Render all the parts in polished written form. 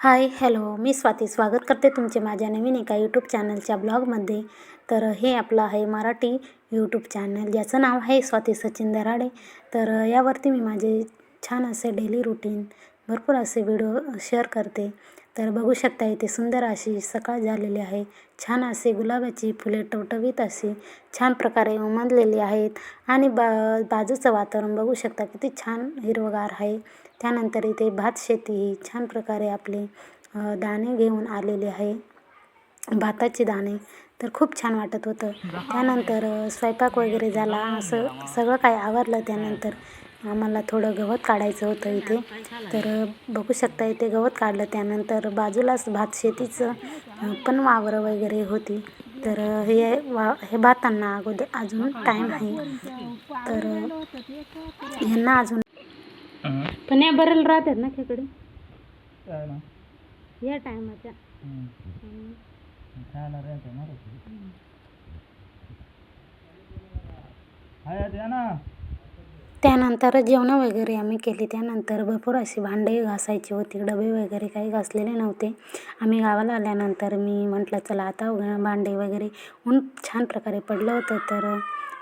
Hi hello मी स्वाती स्वागत करते तुमचे माझ्या नवीन एका यूट्यूब चॅनलच्या ब्लॉगमध्ये. तर हे आपलं आहे मराठी यूट्यूब चॅनल ज्याचं नाव आहे स्वाती सचिन दराडे. तर यावरती मी माझे छान असे डेली रूटीन भरपूर असे व्हिडिओ शेअर करते. तर बघू शकता इथे सुंदर अशी सकाळ झालेली आहे. छान असे गुलाबाची फुले टवटवीत अशी छान प्रकारे उमललेली आहेत आणि बाजूचं वातावरण बघू शकता किती छान हिरवगार आहे. त्यानंतर इथे भात शेती ही छान प्रकारे आपले दाणे घेऊन आलेले आहे, भाताचे दाणे. तर खूप छान वाटत होतं. त्यानंतर स्वयंपाक वगैरे झाला, असं सगळं काय आवरलं. त्यानंतर आम्हाला थोडं गवत काढायचं होतं इथे. तर बघू शकता इथे गवत काढलं. त्यानंतर बाजूलाच भात शेतीचं पण वावरं वगैरे होती. तर हे भातांना अजून टाईम आहे. तर यांना अजून पण या बरेल राहतात ना खेकडे या टायमाच्या. त्यानंतर जेवण वगैरे आम्ही केली. त्यानंतर भरपूर अशी भांडे घासायची होती, डबे वगैरे काही घासलेले नव्हते. आम्ही गावाला आल्यानंतर मी म्हटलं चला आता भांडे वगैरे ऊन छान प्रकारे पडलं होतं. तर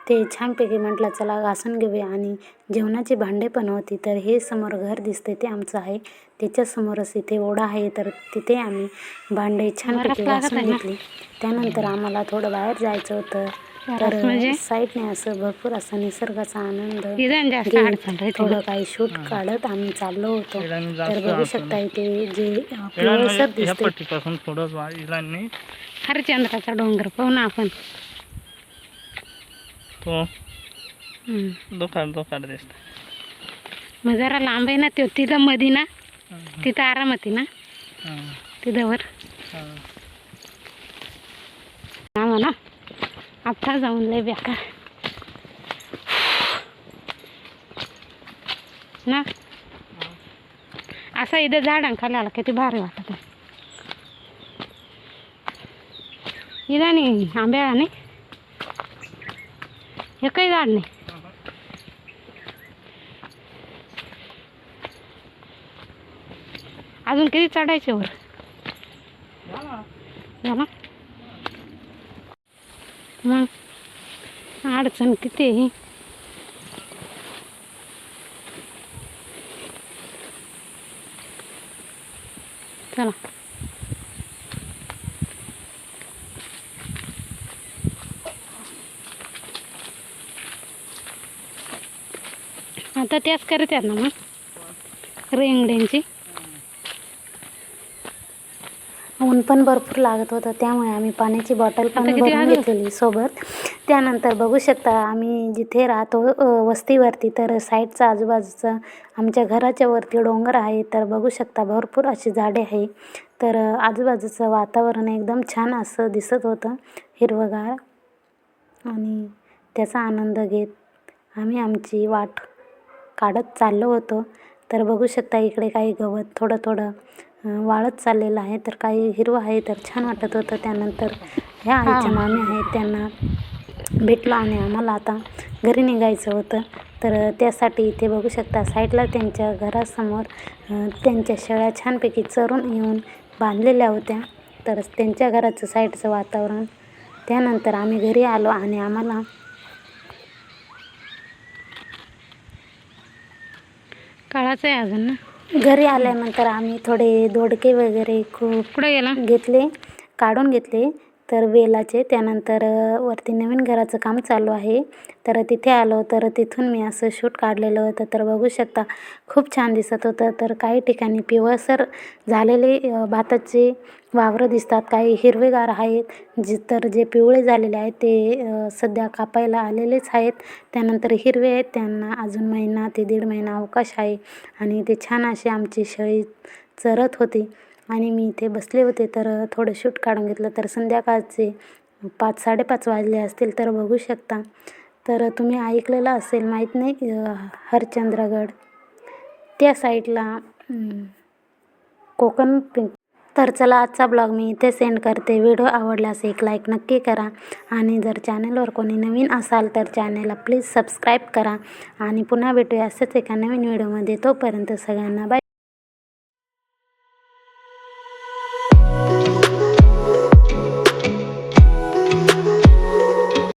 ते छानपैकी म्हटलं चला घासून घेऊया. आणि जेवणाची भांडे पण होती. तर हे समोर घर दिसते ते आमचं आहे, त्याच्यासमोरच इथे ओढा आहे. तर तिथे आम्ही भांडे छानपैकी घासून घेतली. त्यानंतर आम्हाला थोडं बाहेर जायचं होतं. तर साईडने असं भरपूर असा निसर्गाचा आनंद घेत थोडं काही शूट काढत आम्ही चाललो होतो. तर बघू शकता इथे जे पिवळसर दिसते हरिश्चंद्राचा डोंगर पाहू ना आपण. तो दोकाड दिसत. मग जरा लांब आहे ना तो, तिथं मधी ना, तिथं आराम होती ना तिथंवर. ना आता जाऊन लय बेकार ना. असं इथं झाडांखाली आला किती भारी वाटत. इथं नाही आंब्याला नाही, हे काही झाड नाही. अजून किती चढायचे वर झाला. मग अडचण किती आहे. चला आता त्याच करत आहेत ना मग रेंगड्यांची. ऊन पण भरपूर लागत होतं, त्यामुळे आम्ही पाण्याची बॉटल पण भरून घेतलेली सोबत. त्यानंतर बघू शकता आम्ही जिथे राहतो वस्तीवरती, तर साईडचा आजूबाजूचा आमच्या घराच्या वरती डोंगर आहे. तर बघू शकता भरपूर अशी झाडे आहे. तर आजूबाजूचं वातावरण एकदम छान असं दिसत होतं, हिरवगार. आणि त्याचा आनंद घेत आम्ही आमची वाट काढत चाललो होतो. तर बघू शकता इकडे काही गवत थोडं थोडं वाळत चाललेलं आहे, तर काही हिरवं आहे. तर छान वाटत होतं. त्यानंतर ह्या आईच्या मामी आहेत, त्यांना भेटलो आणि आम्हाला आता घरी निघायचं होतं. तर त्यासाठी इथे बघू शकता साईडला त्यांच्या घरासमोर त्यांच्या शेळ्या छानपैकी चरून येऊन बांधलेल्या होत्या. तर त्यांच्या घराचं साईडचं वातावरण. त्यानंतर आम्ही घरी आलो आणि आम्हाला काळाचं आहे अजून ना. घरी आल्यानंतर आम्ही थोडे दोडके वगैरे खूप घेतले, काढून घेतले तर वेलाचे. त्यानंतर वरती नवीन घराचं काम चालू आहे, तर तिथे आलो. तर तिथून मी असं शूट काढलेलं होतं. तर बघू शकता खूप छान दिसत होतं. तर काही ठिकाणी पिवळसर झालेले भाताचे वावरं दिसतात, काही हिरवेगार आहेत. तर जे पिवळे झालेले आहेत ते सध्या कापायला आलेलेच आहेत. त्यानंतर हिरवे आहेत, त्यांना अजून महिना ते 1.5 महिना अवकाश आहे. आणि ते छान अशी आमची शेळी चरत होती आणि मी इथे बसले होते. तर थोडं शूट काढून घेतलं. तर संध्याकाळचे 5-5:30 वाजले असतील. तर बघू शकता. तर तुम्ही ऐकलेलं असेल माहीत नाही, हरिश्चंद्रगड त्या साईडला कोकण. तर चला आजचा ब्लॉग मी इथे सेंड करते. व्हिडिओ आवडल्यास एक लाईक नक्की करा. आणि जर चॅनलवर कोणी नवीन असाल तर चॅनलला प्लीज सबस्क्राईब करा. आणि पुन्हा भेटूया असंच एका नवीन व्हिडिओमध्ये. तोपर्यंत सगळ्यांना बाय.